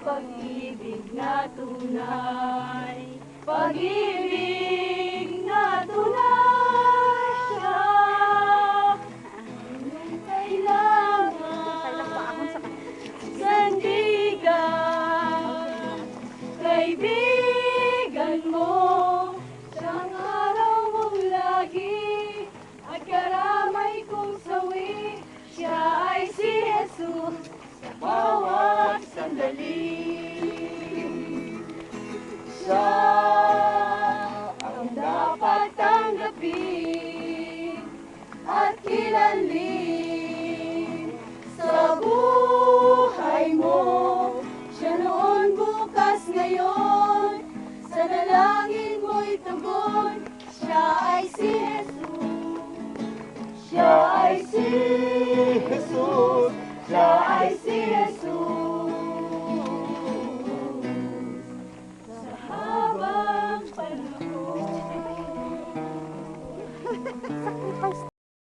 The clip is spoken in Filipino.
pag-ibig na tunay, pag-ibig na tunay siya. Anong kailangan sandigan, kaibigan mo, siyang araw mong lagi, at karamay kong sawi, siya ay si Jesus sa bawat sandali. Siya ang dapat tanggapin at kilalin sa buhay mo. Siya noon, bukas, ngayon, sa dalangin